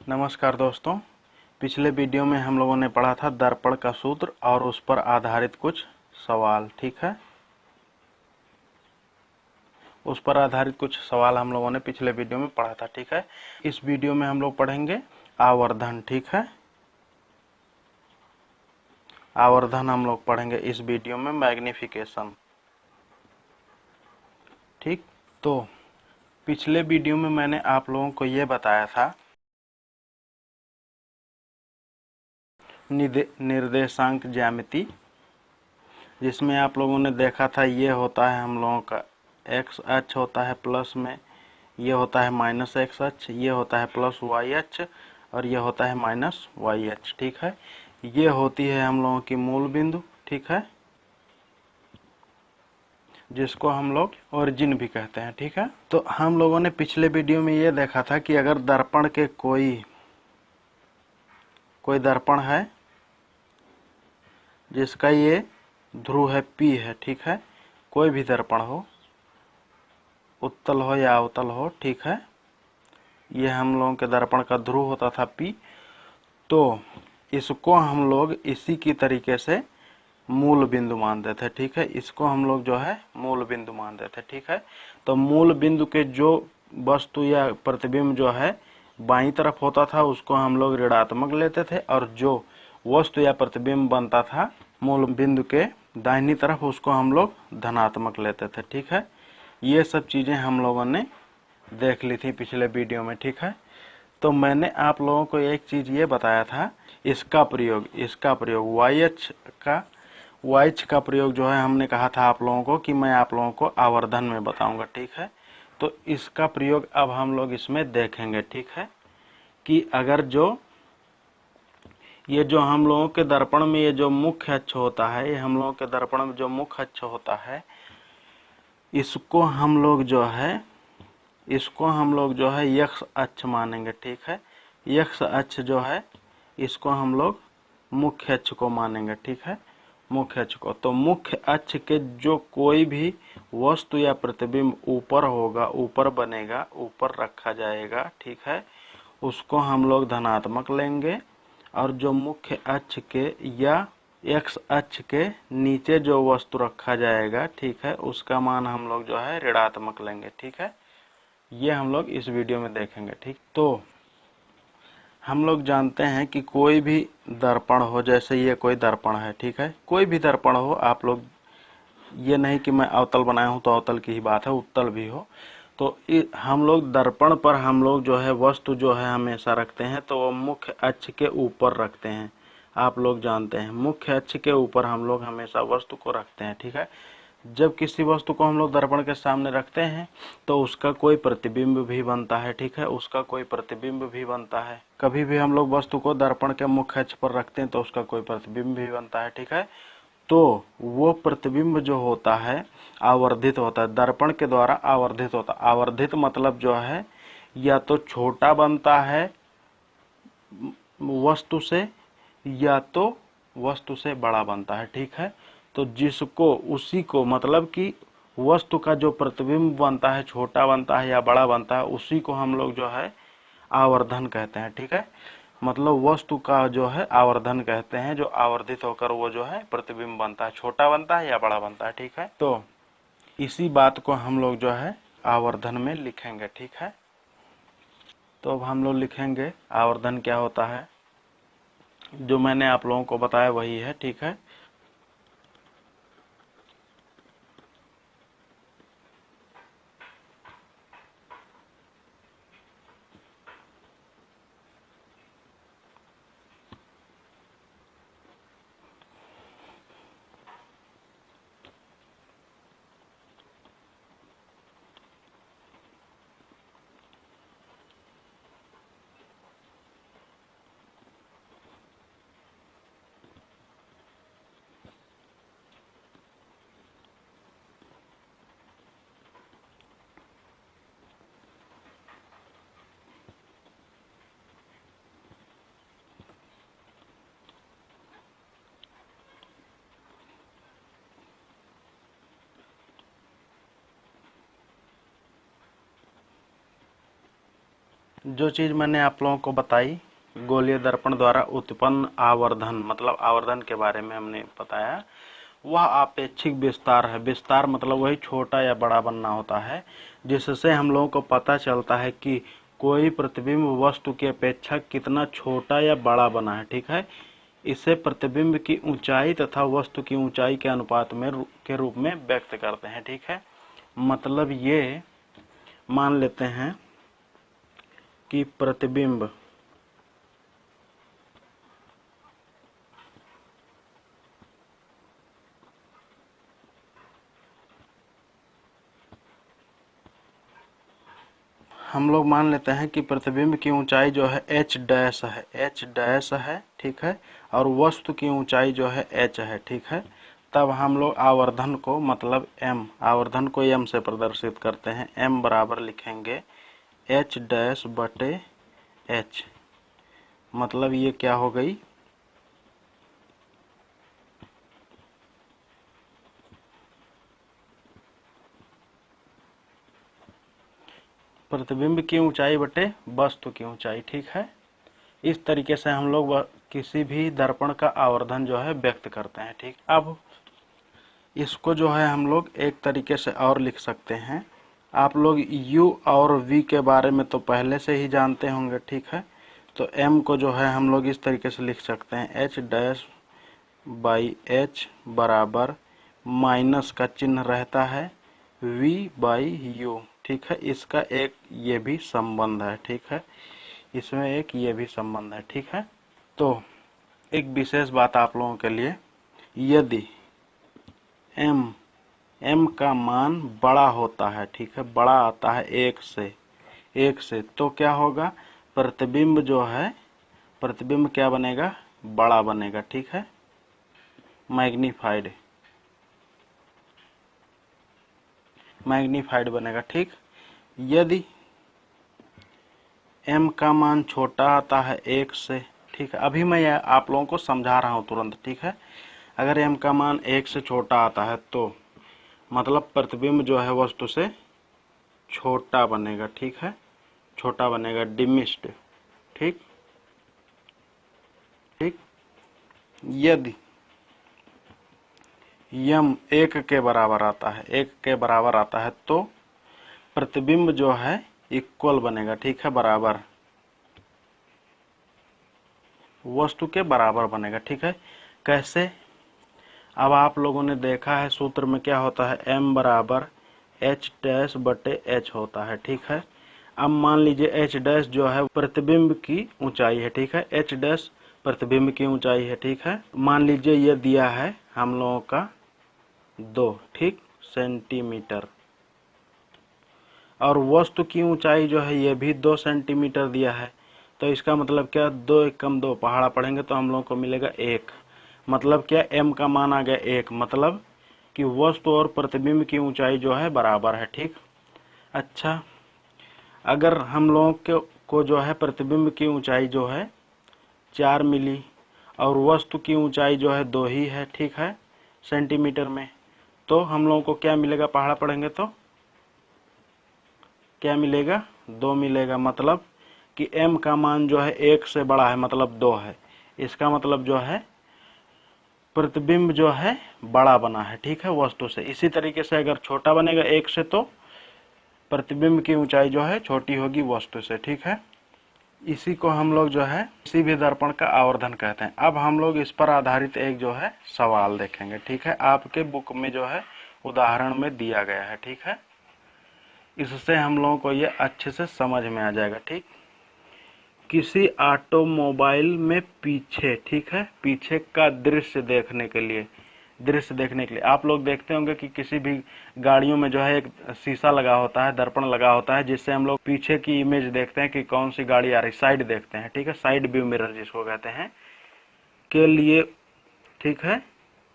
नमस्कार दोस्तों। पिछले वीडियो में हम लोगों ने पढ़ा था दर्पण का सूत्र और उस पर आधारित कुछ सवाल। ठीक है, उस पर आधारित कुछ सवाल हम लोगों ने पिछले वीडियो में पढ़ा था। ठीक है, इस वीडियो में हम लोग पढ़ेंगे आवर्धन। ठीक है, आवर्धन हम लोग पढ़ेंगे इस वीडियो में, मैग्निफिकेशन। ठीक, तो पिछले वीडियो में मैंने आप लोगों को ये बताया था निर्देशांक ज्यामिति, जिसमें आप लोगों ने देखा था ये होता है हम लोगों का एक्स अक्ष होता है प्लस में, ये होता है माइनस एक्स अक्ष, ये होता है प्लस वाई अक्ष और ये होता है माइनस वाई अक्ष। ठीक है, ये होती है हम लोगों की मूल बिंदु। ठीक है, जिसको हम लोग ओरिजिन भी कहते हैं। ठीक है, तो हम लोगों ने पिछले वीडियो में ये देखा था कि अगर दर्पण के कोई दर्पण है जिसका ये ध्रुव है P है। ठीक है, कोई भी दर्पण हो, उत्तल हो या अवतल हो। ठीक है, ये हम लोगों के दर्पण का ध्रुव होता था P। तो इसको हम लोग इसी की तरीके से मूल बिंदु मानते थे। ठीक है, इसको हम लोग जो है मूल बिंदु मानते थे। ठीक है, तो मूल बिंदु के जो वस्तु या प्रतिबिंब जो है बाईं तरफ होता था उसको हम लोग ऋणात्मक लेते थे, और जो वस्तु या प्रतिबिंब बनता था मूल बिंदु के दाहिनी तरफ उसको हम लोग धनात्मक लेते थे। ठीक है, ये सब चीजें हम लोगों ने देख ली थी पिछले वीडियो में। ठीक है, तो मैंने आप लोगों को एक चीज ये बताया था, इसका प्रयोग वाई अक्ष का प्रयोग जो है हमने कहा था आप लोगों को कि मैं आप लोगों को आवर्धन में बताऊंगा। ठीक है, तो इसका प्रयोग अब हम लोग इसमें देखेंगे। ठीक है, कि अगर ये जो हम लोगों के दर्पण में ये जो मुख्य अक्ष होता है, ये हम लोगों के दर्पण में जो मुख्य अक्ष होता है, इसको हम लोग जो है यक्ष अक्ष मानेंगे। ठीक है, यक्ष अक्ष जो है इसको हम लोग मुख्य अक्ष को मानेंगे। ठीक है, मुख्य अक्ष को, तो मुख्य अक्ष के जो कोई भी वस्तु या प्रतिबिंब ऊपर होगा, ऊपर बनेगा, ऊपर रखा जाएगा। ठीक है, उसको हम लोग धनात्मक लेंगे, और जो मुख्य अक्ष के या एक्स अक्ष के नीचे जो वस्तु रखा जाएगा, ठीक है, उसका मान हम लोग जो है ऋणात्मक लेंगे। ठीक है, ये हम लोग इस वीडियो में देखेंगे। ठीक, तो हम लोग जानते हैं कि कोई भी दर्पण हो, जैसे ये कोई दर्पण है। ठीक है, कोई भी दर्पण हो, आप लोग ये नहीं कि मैं अवतल बनाया हूं तो अवतल की ही बात है, उत्तल भी हो, तो हम लोग दर्पण पर हम लोग जो है वस्तु जो है हमेशा रखते हैं तो वो मुख्य अक्ष के ऊपर रखते हैं। आप लोग जानते हैं मुख्य अक्ष के ऊपर हम लोग हमेशा वस्तु को रखते हैं। ठीक है, जब किसी वस्तु को हम लोग दर्पण के सामने रखते हैं तो उसका कोई प्रतिबिंब भी बनता है। ठीक है, उसका कोई प्रतिबिंब भी बनता है। कभी भी हम लोग वस्तु को दर्पण के मुख्य अक्ष पर रखते हैं तो उसका कोई प्रतिबिंब भी बनता है। ठीक है, तो वो प्रतिबिंब जो होता है आवर्धित होता है, दर्पण के द्वारा आवर्धित होता है। आवर्धित मतलब जो है या तो छोटा बनता है वस्तु से, या तो वस्तु से बड़ा बनता है। ठीक है, तो जिसको उसी को मतलब कि वस्तु का जो प्रतिबिंब बनता है, छोटा बनता है या बड़ा बनता है, उसी को हम लोग जो है आवर्धन कहते हैं। ठीक है, मतलब वस्तु का जो है आवर्धन कहते हैं, जो आवर्धित होकर वो जो है प्रतिबिंब बनता है, छोटा बनता है या बड़ा बनता है। ठीक है, तो इसी बात को हम लोग जो है आवर्धन में लिखेंगे। ठीक है, तो अब हम लोग लिखेंगे आवर्धन क्या होता है, जो मैंने आप लोगों को बताया वही है। ठीक है, जो चीज़ मैंने आप लोगों को बताई गोलीय दर्पण द्वारा उत्पन्न आवर्धन, मतलब आवर्धन के बारे में हमने बताया, वह आपेक्षिक विस्तार है। विस्तार मतलब वही छोटा या बड़ा बनना होता है, जिससे हम लोगों को पता चलता है कि कोई प्रतिबिंब वस्तु की अपेक्षा कितना छोटा या बड़ा बना है। ठीक है, इसे प्रतिबिंब की ऊंचाई तथा वस्तु की ऊंचाई के अनुपात में के रूप में व्यक्त करते हैं। ठीक है, मतलब ये मान लेते हैं कि प्रतिबिंब हम लोग मान लेते हैं कि प्रतिबिंब की ऊंचाई जो है h डैश है, h डैश है। ठीक है, और वस्तु की ऊंचाई जो है h है। ठीक है, तब हम लोग आवर्धन को मतलब m, आवर्धन को m से प्रदर्शित करते हैं। m बराबर लिखेंगे h डैश बटे h, मतलब ये क्या हो गई, प्रतिबिंब की ऊंचाई बटे वस्तु की ऊंचाई। ठीक है, इस तरीके से हम लोग किसी भी दर्पण का आवर्धन जो है व्यक्त करते हैं। ठीक, अब इसको जो है हम लोग एक तरीके से और लिख सकते हैं। आप लोग u और v के बारे में तो पहले से ही जानते होंगे। ठीक है, तो m को जो है हम लोग इस तरीके से लिख सकते हैं, h डैश बाई h बराबर माइनस का चिन्ह रहता है v बाई u। ठीक है, इसका एक ये भी संबंध है। ठीक है, इसमें एक ये भी संबंध है। ठीक है, तो एक विशेष बात आप लोगों के लिए, यदि m का मान बड़ा होता है, ठीक है, बड़ा आता है एक से, तो क्या होगा, प्रतिबिंब जो है, प्रतिबिंब क्या बनेगा, बड़ा बनेगा। ठीक है, मैग्नीफाइड बनेगा। ठीक, यदि m का मान छोटा आता है एक से, ठीक है, अभी मैं आप लोगों को समझा रहा हूँ तुरंत। ठीक है, अगर m का मान एक से छोटा आता है तो मतलब प्रतिबिंब जो है वस्तु से छोटा बनेगा। ठीक है, छोटा बनेगा, डिमिस्ड। ठीक, ठीक, यदि m एक के बराबर आता है, एक के बराबर आता है तो प्रतिबिंब जो है इक्वल बनेगा। ठीक है, बराबर, वस्तु के बराबर बनेगा। ठीक है, कैसे, अब आप लोगों ने देखा है सूत्र में क्या होता है, m बराबर h डैश बटे h होता है। ठीक है, अब मान लीजिए h डैश जो है प्रतिबिंब की ऊंचाई है। ठीक है, h डैश प्रतिबिंब की ऊंचाई है। ठीक है, मान लीजिए ये दिया है हम लोगों का 2, ठीक, सेंटीमीटर, और वस्तु की ऊंचाई जो है ये भी 2 सेंटीमीटर दिया है। तो इसका मतलब क्या, 2 एकम 2 पहाड़ा पढ़ेंगे तो हम लोगों को मिलेगा 1, मतलब क्या, m का मान आ गया 1, मतलब कि वस्तु और प्रतिबिंब की ऊंचाई जो है बराबर है। ठीक, अच्छा, अगर हम लोगों को जो है प्रतिबिंब की ऊंचाई जो है 4 मिली और वस्तु की ऊंचाई जो है 2 ही है, ठीक है, सेंटीमीटर में, तो हम लोगों को क्या मिलेगा, पहाड़ा पढ़ेंगे तो क्या मिलेगा, 2 मिलेगा, मतलब कि m का मान जो है 1 से बड़ा है, मतलब 2 है। इसका मतलब जो है प्रतिबिंब जो है बड़ा बना है। ठीक है, वस्तु से। इसी तरीके से अगर छोटा बनेगा 1 से तो प्रतिबिंब की ऊंचाई जो है छोटी होगी वस्तु से। ठीक है, इसी को हम लोग जो है किसी भी दर्पण का आवर्धन कहते हैं। अब हम लोग इस पर आधारित एक जो है सवाल देखेंगे। ठीक है, आपके बुक में जो है उदाहरण में दिया गया है। ठीक है, इससे हम लोगों को ये अच्छे से समझ में आ जाएगा। ठीक, किसी ऑटोमोबाइल में पीछे, ठीक है, पीछे का दृश्य देखने के लिए, आप लोग देखते होंगे कि किसी भी गाड़ियों में जो है एक शीशा लगा होता है, दर्पण लगा होता है, जिससे हम लोग पीछे की इमेज देखते हैं कि कौन सी गाड़ी आ रही, साइड देखते हैं। ठीक है, साइड व्यू मिरर जिसको कहते हैं, के लिए, ठीक है,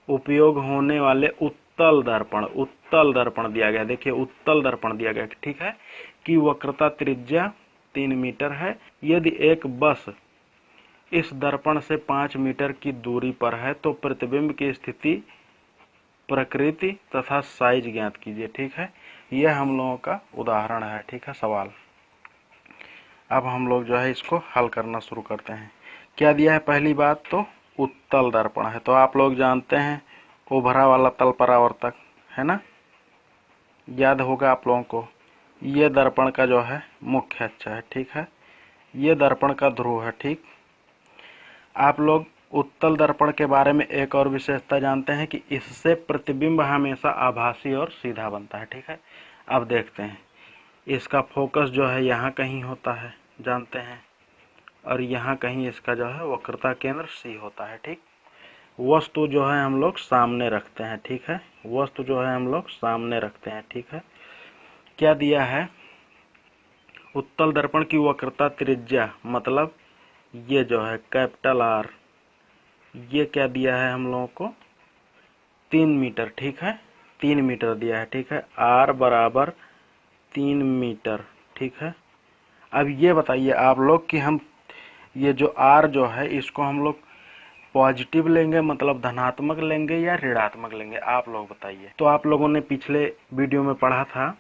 उपयोग होने वाले उत्तल दर्पण दिया गया। देखिए, उत्तल दर्पण दिया गया, ठीक है, कि वक्रता त्रिज्या 3 मीटर है। यदि एक बस इस दर्पण से 5 मीटर की दूरी पर है तो प्रतिबिंब की स्थिति, प्रकृति तथा साइज ज्ञात कीजिए। ठीक है, यह हम लोगों का उदाहरण है। ठीक है, सवाल, अब हम लोग जो है इसको हल करना शुरू करते हैं। क्या दिया है? पहली बात तो उत्तल दर्पण है, तो आप लोग जानते हैं उभरा वाला तल परावर्तक है ना, याद होगा आप लोगों को। ये दर्पण का जो है मुख्य अक्ष है, ठीक है। ये दर्पण का ध्रुव है, ठीक। आप लोग उत्तल दर्पण के बारे में एक और विशेषता जानते हैं कि इससे प्रतिबिंब हमेशा आभासी और सीधा बनता है, ठीक है। अब देखते हैं, इसका फोकस जो है यहाँ कहीं होता है, जानते हैं, और यहाँ कहीं इसका जो है वक्रता केंद्र सी होता है, ठीक। वस्तु जो है हम लोग सामने रखते हैं, ठीक है। वस्तु जो है हम लोग सामने रखते हैं, ठीक है। क्या दिया है? उत्तल दर्पण की वक्रता त्रिज्या, मतलब ये जो है कैपिटल आर, ये क्या दिया है हम लोगों को? 3 मीटर, ठीक है। 3 मीटर दिया है, ठीक है। आर बराबर 3 मीटर, ठीक है। अब ये बताइए आप लोग कि हम ये जो आर जो है इसको हम लोग पॉजिटिव लेंगे, मतलब धनात्मक लेंगे, या ऋणात्मक लेंगे? आप लोग बताइए। तो आप लोगों ने पिछले वीडियो में पढ़ा था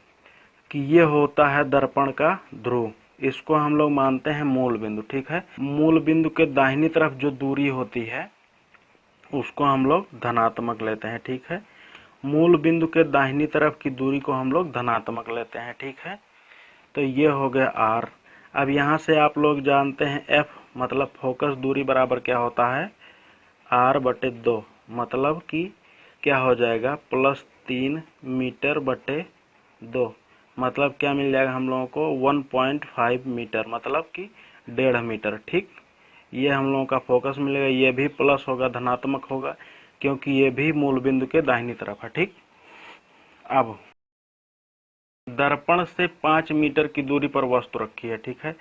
कि ये होता है दर्पण का ध्रुव, इसको हम लोग मानते हैं मूल बिंदु, ठीक है। मूल बिंदु के दाहिनी तरफ जो दूरी होती है उसको हम लोग धनात्मक लेते हैं, ठीक है। मूल बिंदु के दाहिनी तरफ की दूरी को हम लोग धनात्मक लेते हैं, ठीक है। तो ये हो गया आर। अब यहाँ से आप लोग जानते हैं एफ, मतलब फोकस दूरी बराबर क्या होता है? आर बटे 2, मतलब कि क्या हो जाएगा? +3 मीटर बटे 2, मतलब क्या मिल जाएगा हम लोगों को? 1.5 मीटर, मतलब कि 1.5 मीटर, ठीक। ये हम लोगों का फोकस मिलेगा, ये भी प्लस होगा, धनात्मक होगा, क्योंकि ये भी मूल बिंदु के दाहिनी तरफ है, ठीक। अब दर्पण से 5 मीटर की दूरी पर वस्तु रखी है, ठीक है।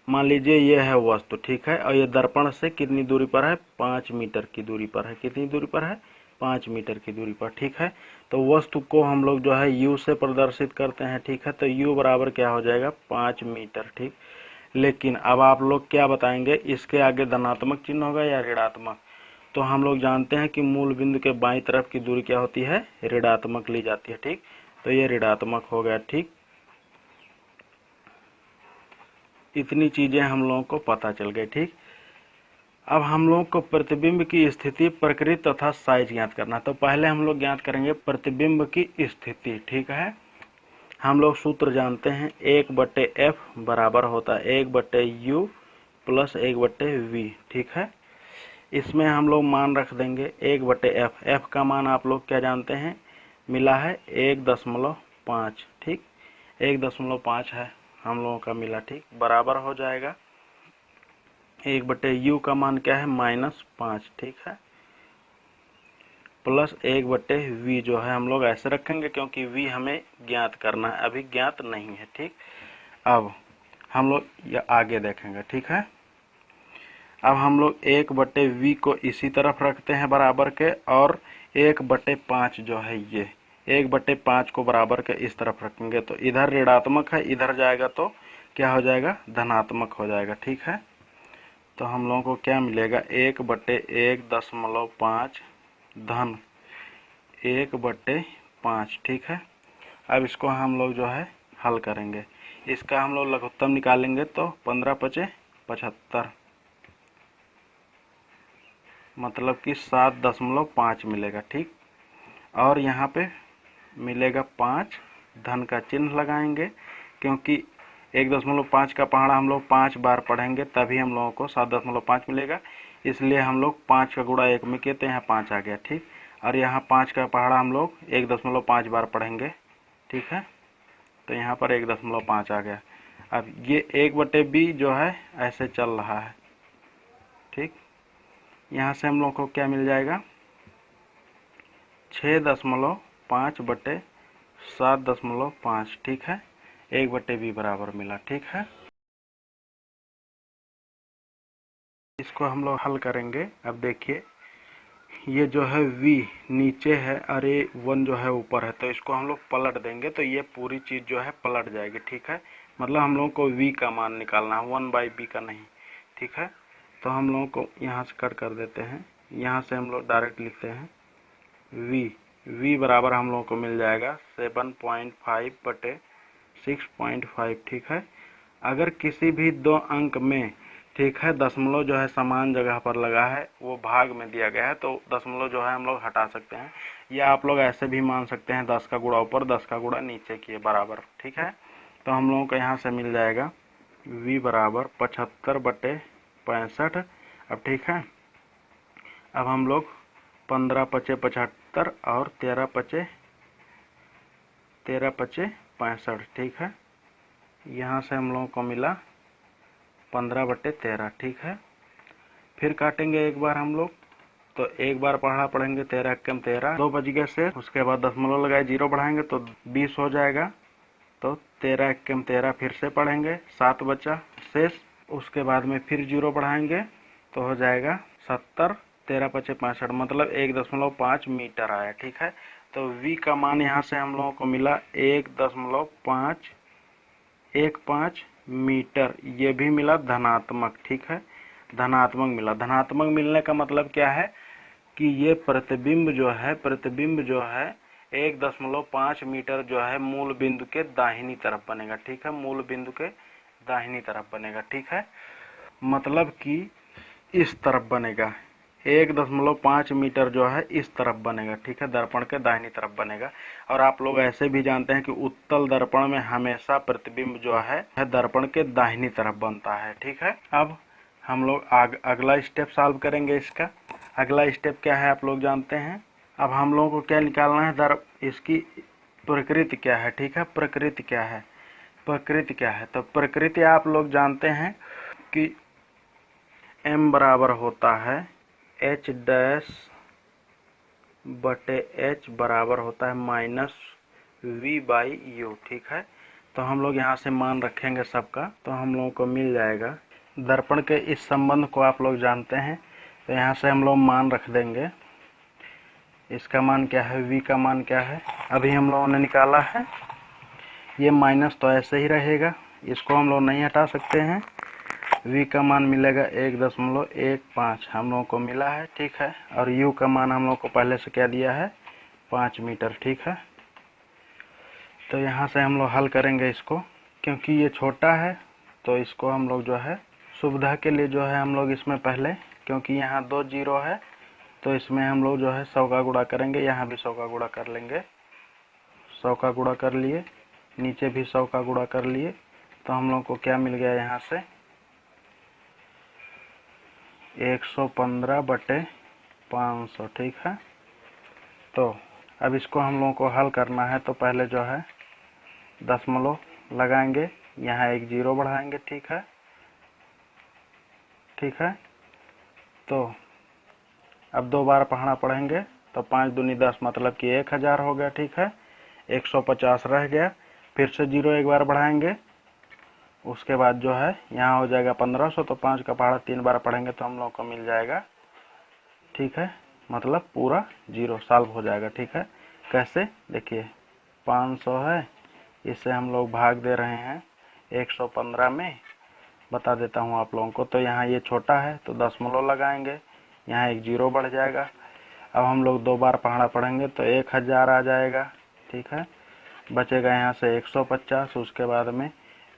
मान लीजिए ये है वस्तु, ठीक है, और ये दर्पण से कितनी दूरी पर है? 5 मीटर की दूरी पर है। कितनी दूरी पर है? 5 मीटर की दूरी पर, ठीक है। तो वस्तु को हम लोग जो है u से प्रदर्शित करते हैं, ठीक है। तो u बराबर क्या हो जाएगा? 5 मीटर, ठीक। लेकिन अब आप लोग क्या बताएंगे, इसके आगे धनात्मक चिन्ह होगा या ऋणात्मक? तो हम लोग जानते हैं कि मूल बिंदु के बाईं तरफ की दूरी क्या होती है? ऋणात्मक ली जाती है, ठीक। तो ये ऋणात्मक हो गया, ठीक। इतनी चीजें हम लोगों को पता चल गई, ठीक। अब हम लोग को प्रतिबिंब की स्थिति, प्रकृति तथा साइज ज्ञात करना। तो पहले हम लोग ज्ञात करेंगे प्रतिबिंब की स्थिति, ठीक है। हम लोग सूत्र जानते हैं, 1/f बराबर होता है 1/u प्लस 1/v, ठीक है। इसमें हम लोग मान रख देंगे 1/f। f का मान आप लोग क्या जानते हैं? मिला है 1.5, ठीक। 1.5 है हम लोगों का मिला, ठीक। बराबर हो जाएगा 1/u का मान क्या है? -5, ठीक है, प्लस 1/v जो है हम लोग ऐसे रखेंगे क्योंकि v हमें ज्ञात करना है, अभी ज्ञात नहीं है, ठीक। अब हम लोग ये आगे देखेंगे, ठीक है। अब हम लोग 1/v को इसी तरफ रखते हैं बराबर के, और 1/5 जो है ये 1/5 को बराबर के इस तरफ रखेंगे, तो इधर ऋणात्मक है, इधर जाएगा तो क्या हो जाएगा? धनात्मक हो जाएगा, ठीक है। तो हम लोगों को क्या मिलेगा? 1/1.5 धन 1/5, ठीक है। अब इसको हम लोग जो है हल करेंगे, इसका हम लोग लघुत्तम निकालेंगे तो 15×5 = 75, मतलब कि 7.5 मिलेगा, ठीक। और यहाँ पे मिलेगा 5, धन का चिन्ह लगाएंगे, क्योंकि 1.5 का पहाड़ा हम लोग 5 बार पढ़ेंगे तभी हम लोगों को 7.5 मिलेगा, इसलिए हम लोग 5 का गुणा 1 में किए तो यहाँ 5 आ गया, ठीक। और यहाँ 5 का पहाड़ा हम लोग 1.5 बार पढ़ेंगे, ठीक है। तो यहाँ पर 1.5 आ गया। अब ये 1/b जो है ऐसे चल रहा है, ठीक। यहाँ से हम लोग को क्या मिल जाएगा? 6.5/7.5, ठीक है। 1/b बराबर मिला, ठीक है। इसको हम लोग हल करेंगे। अब देखिए, ये जो है v नीचे है और ये 1 जो है ऊपर है, तो इसको हम लोग पलट देंगे तो ये पूरी चीज जो है पलट जाएगी, ठीक है। मतलब हम लोगों को v का मान निकालना है, 1/b का नहीं, ठीक है। तो हम लोगों को यहाँ से कट कर देते हैं, यहाँ से हम लोग डायरेक्ट लिखते हैं v बराबर हम लोगों को मिल जाएगा 7.5/6.5, ठीक है। अगर किसी भी दो अंक में, ठीक है, दशमलव जो है समान जगह पर लगा है, वो भाग में दिया गया है, तो दशमलव जो है हम लोग हटा सकते हैं। या आप लोग ऐसे भी मान सकते हैं 10 का गुणा ऊपर 10 का गुणा नीचे किए बराबर, ठीक है। तो हम लोगों को यहाँ से मिल जाएगा v बराबर 75/65। अब ठीक है, अब हम लोग 15 पचे 75 और 13 पचे 65, ठीक है। यहाँ से हम लोगों को मिला 15/13, ठीक है। फिर काटेंगे एक बार हम लोग, तो एक बार पढ़ा पढ़ेंगे 13 कम 13, 2 बज गए से, उसके बाद दशमलव लगाए 0 बढ़ाएंगे तो 20 हो जाएगा। तो 13 कम 13 फिर से पढ़ेंगे, 7 बचा शेष, उसके बाद में फिर 0 बढ़ाएंगे तो हो जाएगा 70, 13 पचे 65, मतलब 1.5 मीटर आया, ठीक है। तो v का मान यहाँ से हम लोगों को मिला 1.515 मीटर, ये भी मिला धनात्मक, ठीक है, धनात्मक मिला। धनात्मक मिलने का मतलब क्या है कि ये प्रतिबिंब जो है 1.5 मीटर जो है मूल बिंदु के दाहिनी तरफ बनेगा, ठीक है, मूल बिंदु के दाहिनी तरफ बनेगा, ठीक है, मतलब कि इस तरफ बनेगा। 1.5 मीटर जो है इस तरफ बनेगा, ठीक है, दर्पण के दाहिनी तरफ बनेगा। और आप लोग ऐसे भी जानते हैं कि उत्तल दर्पण में हमेशा प्रतिबिंब जो है दर्पण के दाहिनी तरफ बनता है, ठीक है। अब हम लोग अगला स्टेप सॉल्व करेंगे इसका। अगला स्टेप क्या है आप लोग जानते हैं। अब हम लोगों को क्या निकालना है, इसकी प्रकृति क्या है, ठीक है, प्रकृति क्या है, प्रकृति क्या है। तो प्रकृति आप लोग जानते हैं कि m बराबर होता है h डैश बटे h बराबर होता है माइनस v/u, ठीक है। तो हम लोग यहाँ से मान रखेंगे सबका, तो हम लोगों को मिल जाएगा। दर्पण के इस संबंध को आप लोग जानते हैं, तो यहाँ से हम लोग मान रख देंगे। इसका मान क्या है, v का मान क्या है, अभी हम लोगों ने निकाला है। ये माइनस तो ऐसे ही रहेगा, इसको हम लोग नहीं हटा सकते हैं। v का मान मिलेगा 1.15 हम लोगों को मिला है, ठीक है। और u का मान हम लोग को पहले से क्या दिया है, 5 मीटर, ठीक है। तो यहाँ से हम लोग हल करेंगे इसको, क्योंकि ये छोटा है तो इसको हम लोग जो है सुविधा के लिए जो है हम लोग इसमें पहले, क्योंकि यहाँ 2 0 है तो इसमें हम लोग जो है 100 का गुणा करेंगे, यहाँ भी 100 का गुणा कर लेंगे। 100 का गुणा कर लिए, नीचे भी 100 का गुणा कर लिए, तो हम लोग को क्या मिल गया यहाँ से 115/500, ठीक है। तो अब इसको हम लोगों को हल करना है, तो पहले जो है दशमलव लगाएंगे, यहाँ एक 0 बढ़ाएंगे, ठीक है, ठीक है। तो अब 2 बार पढ़ना पढ़ेंगे, तो 5 दूनी 10 मतलब कि 1000 हो गया, ठीक है। 150 रह गया, फिर से 0 एक बार बढ़ाएंगे, उसके बाद जो है यहाँ हो जाएगा 1500, तो 5 का पहाड़ा 3 बार पढ़ेंगे तो हम लोग को मिल जाएगा, ठीक है, मतलब पूरा 0 सॉल्व हो जाएगा, ठीक है। कैसे, देखिए 500 है, इससे हम लोग भाग दे रहे हैं 115 में, बता देता हूँ आप लोगों को। तो यहाँ ये छोटा है तो दशमलव लगाएंगे, यहाँ एक 0 बढ़ जाएगा। अब हम लोग 2 बार पहाड़ा पढ़ेंगे तो 1000 आ जाएगा, ठीक है। बचेगा यहाँ से 150, उसके बाद में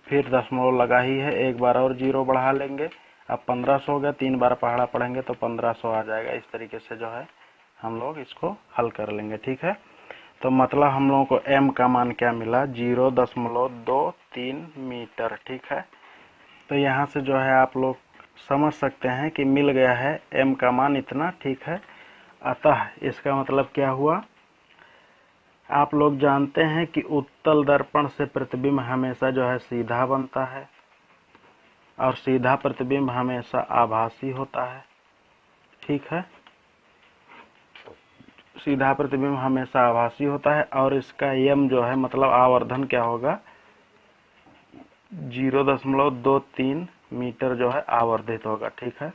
फिर दशमलव लगा ही है, एक बार और 0 बढ़ा लेंगे, अब 1500 हो गया, 3 बार पहाड़ा पढ़ेंगे तो 1500 आ जाएगा। इस तरीके से जो है हम लोग इसको हल कर लेंगे, ठीक है। तो मतलब हम लोगों को m का मान क्या मिला, 0.23 मीटर, ठीक है। तो यहाँ से जो है आप लोग समझ सकते हैं कि मिल गया है m का मान इतना, ठीक है। अतः इसका मतलब क्या हुआ, आप लोग जानते हैं कि उत्तल दर्पण से प्रतिबिंब हमेशा जो है सीधा बनता है, और सीधा प्रतिबिंब हमेशा आभासी होता है, ठीक है। सीधा प्रतिबिंब हमेशा आभासी होता है, और इसका m जो है मतलब आवर्धन क्या होगा, 0.23 मीटर जो है आवर्धित होगा, ठीक है।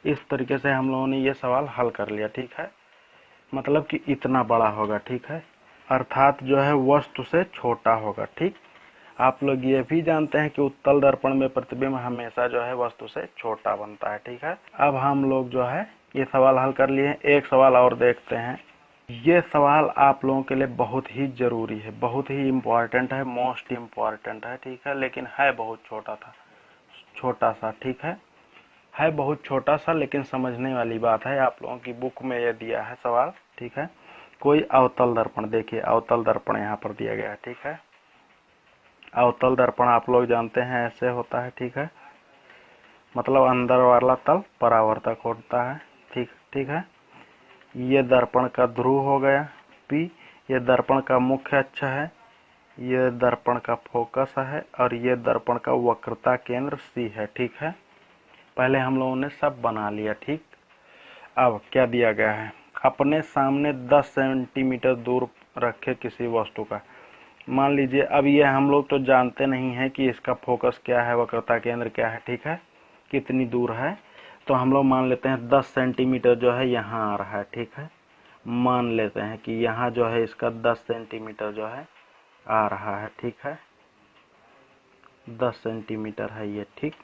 इस तरीके से हम लोगों ने ये सवाल हल कर लिया, ठीक है। मतलब कि इतना बड़ा होगा, ठीक है, अर्थात जो है वस्तु से छोटा होगा, ठीक। आप लोग ये भी जानते हैं कि उत्तल दर्पण में प्रतिबिंब हमेशा जो है वस्तु से छोटा बनता है, ठीक है। अब हम लोग जो है ये सवाल हल कर लिए हैं, एक सवाल और देखते हैं। ये सवाल आप लोगों के लिए बहुत ही जरूरी है, बहुत ही इम्पोर्टेंट है, मोस्ट इम्पोर्टेंट है, ठीक है। लेकिन है बहुत छोटा सा, ठीक है बहुत छोटा सा, लेकिन समझने वाली बात है। आप लोगों की बुक में ये दिया है सवाल, ठीक है। कोई अवतल दर्पण, देखिए अवतल दर्पण यहाँ पर दिया गया है, ठीक है। अवतल दर्पण आप लोग जानते हैं ऐसे होता है, ठीक है। मतलब अंदर वाला तल परावर्तक होता है, ठीक है। ये दर्पण का ध्रुव हो गया P, ये दर्पण का मुख्य अक्ष है, ये दर्पण का फोकस है, और ये दर्पण का वक्रता केंद्र C है, ठीक है। पहले हम लोगों ने सब बना लिया, ठीक। अब क्या दिया गया है, अपने सामने 10 सेंटीमीटर दूर रखे किसी वस्तु का। मान लीजिए अब ये हम लोग तो जानते नहीं है कि इसका फोकस क्या है, वक्रता केंद्र क्या है, ठीक है, कितनी दूर है। तो हम लोग मान लेते हैं 10 सेंटीमीटर जो है यहाँ आ रहा है, ठीक है। मान लेते हैं कि यहाँ जो है इसका 10 सेंटीमीटर जो है आ रहा है, ठीक है। 10 सेंटीमीटर है ये, ठीक।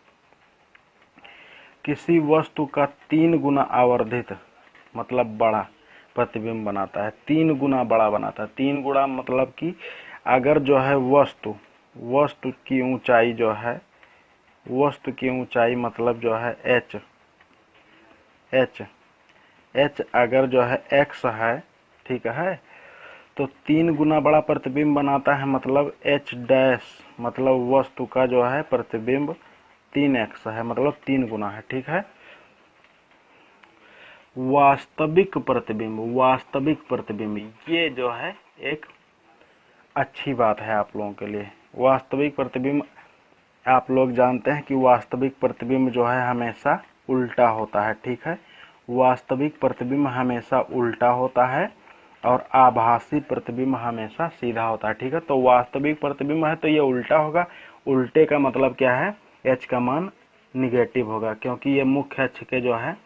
किसी वस्तु का 3 गुना आवर्धित मतलब बड़ा प्रतिबिंब बनाता है, 3 गुना बड़ा बनाता है। 3 गुना मतलब कि अगर जो है वस्तु की ऊंचाई जो है, वस्तु की ऊंचाई मतलब जो है h अगर जो है x है, ठीक है, तो 3 गुना बड़ा प्रतिबिंब बनाता है, मतलब h डैश मतलब वस्तु का जो है प्रतिबिंब 3x है, मतलब 3 गुना है, ठीक है। वास्तविक प्रतिबिंब ये जो है एक अच्छी बात है आप लोगों के लिए। वास्तविक प्रतिबिंब आप लोग जानते हैं कि वास्तविक प्रतिबिंब जो है हमेशा उल्टा होता है, ठीक है। वास्तविक प्रतिबिंब हमेशा उल्टा होता है और आभासी प्रतिबिंब हमेशा सीधा होता है, ठीक है। तो वास्तविक प्रतिबिंब है तो ये उल्टा होगा। उल्टे का मतलब क्या है, h का मान निगेटिव होगा, क्योंकि ये मुख्य अक्ष के जो है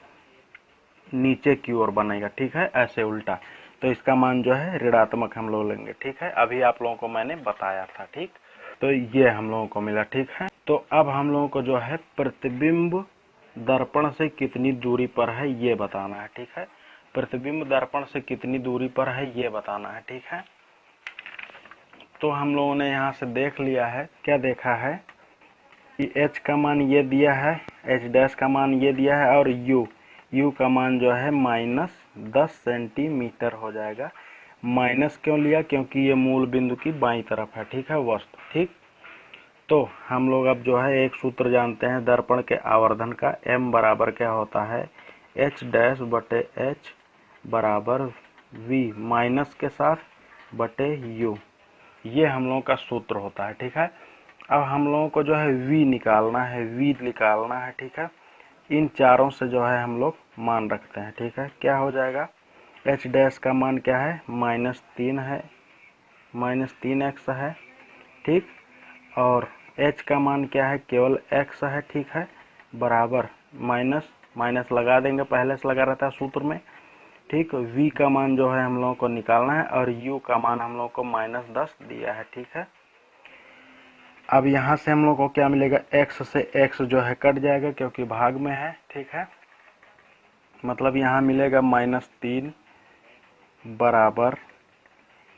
नीचे की ओर बनेगा, ठीक है, ऐसे उल्टा। तो इसका मान जो है ऋणात्मक हम लोग लेंगे, ठीक है। अभी आप लोगों को मैंने बताया था, ठीक। तो ये हम लोगों को मिला, ठीक है। तो अब हम लोगों को जो है प्रतिबिंब दर्पण से कितनी दूरी पर है ये बताना है, ठीक है। प्रतिबिंब दर्पण से कितनी दूरी पर है ये बताना है, ठीक है। तो हम लोगों ने यहाँ से देख लिया है, क्या देखा है कि h का मान ये दिया है, h डैश का मान ये दिया है, और u का मान जो है -10 सेंटीमीटर हो जाएगा। माइनस क्यों लिया, क्योंकि ये मूल बिंदु की बाईं तरफ है, ठीक है, वस्तु, ठीक। तो हम लोग अब जो है एक सूत्र जानते हैं दर्पण के आवर्धन का, m बराबर क्या होता है, h डैश बटे h बराबर v माइनस के साथ बटे u, ये हम लोगों का सूत्र होता है, ठीक है। अब हम लोगों को जो है v निकालना है, ठीक है। इन चारों से जो है हम लोग मान रखते हैं, ठीक है। क्या हो जाएगा, h डैश का मान क्या है, -3 है, -3x है, ठीक। और h का मान क्या है, केवल x है, ठीक है, बराबर माइनस माइनस लगा देंगे, पहले से लगा रहता है सूत्र में, ठीक। v का मान जो है हम लोगों को निकालना है, और u का मान हम लोगों को -10 दिया है, ठीक है। अब यहाँ से हम लोग को क्या मिलेगा, x से x जो है कट जाएगा क्योंकि भाग में है, ठीक है। मतलब यहाँ मिलेगा -3 बराबर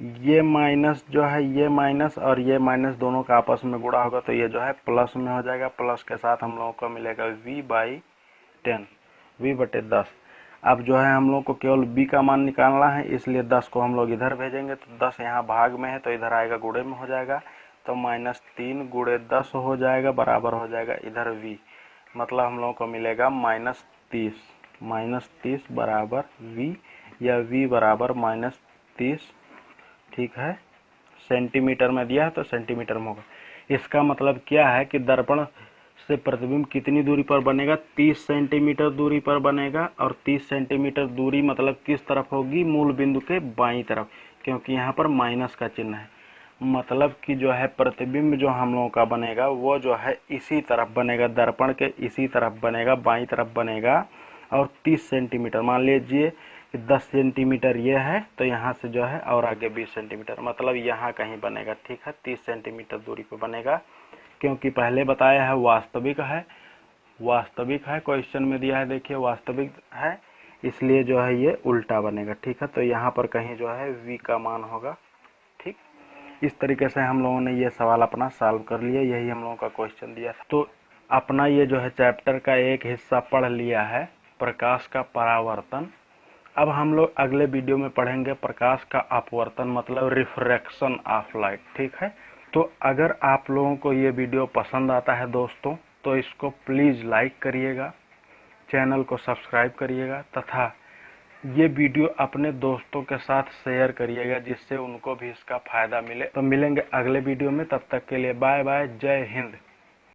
ये माइनस जो है, ये माइनस और ये माइनस दोनों का आपस में गुणा होगा तो ये जो है प्लस में हो जाएगा। प्लस के साथ हम लोगों को मिलेगा v/10, v/10। अब जो है हम लोग को केवल b का मान निकालना है, इसलिए 10 को हम लोग इधर भेजेंगे, तो 10 यहाँ भाग में है तो इधर आएगा गुणे में हो जाएगा, तो -3 गुणे 10 हो जाएगा, बराबर हो जाएगा इधर v, मतलब हम लोगों को मिलेगा -30 बराबर v, या v बराबर -30, ठीक है। सेंटीमीटर में दिया है तो सेंटीमीटर में होगा। इसका मतलब क्या है कि दर्पण से प्रतिबिंब कितनी दूरी पर बनेगा, 30 सेंटीमीटर दूरी पर बनेगा, और 30 सेंटीमीटर दूरी मतलब किस तरफ होगी, मूल बिंदु के बाईं तरफ, क्योंकि यहाँ पर माइनस का चिन्ह है। मतलब कि जो है प्रतिबिंब जो हम लोगों का बनेगा वो जो है इसी तरफ बनेगा, दर्पण के इसी तरफ बनेगा, बाईं तरफ बनेगा। और 30 सेंटीमीटर मान लीजिए 10 सेंटीमीटर ये है, तो यहाँ से जो है और आगे 20 सेंटीमीटर, मतलब यहाँ कहीं बनेगा, ठीक है। 30 सेंटीमीटर दूरी पे बनेगा, क्योंकि पहले बताया है वास्तविक है, क्वेश्चन में दिया है, देखिए वास्तविक है, इसलिए जो है ये उल्टा बनेगा। ठीक है, तो यहाँ पर कहीं जो है v का मान होगा। ठीक, इस तरीके से हम लोगों ने ये सवाल अपना सॉल्व कर लिया, यही हम लोगों का क्वेश्चन दिया था। तो अपना ये जो है चैप्टर का एक हिस्सा पढ़ लिया है, प्रकाश का परावर्तन। अब हम लोग अगले वीडियो में पढ़ेंगे प्रकाश का अपवर्तन, मतलब रिफ्रैक्शन ऑफ लाइट। ठीक है, तो अगर आप लोगों को ये वीडियो पसंद आता है दोस्तों, तो इसको प्लीज़ लाइक करिएगा, चैनल को सब्सक्राइब करिएगा तथा ये वीडियो अपने दोस्तों के साथ शेयर करिएगा, जिससे उनको भी इसका फायदा मिले। तो मिलेंगे अगले वीडियो में, तब तक के लिए बाय बाय, जय हिंद।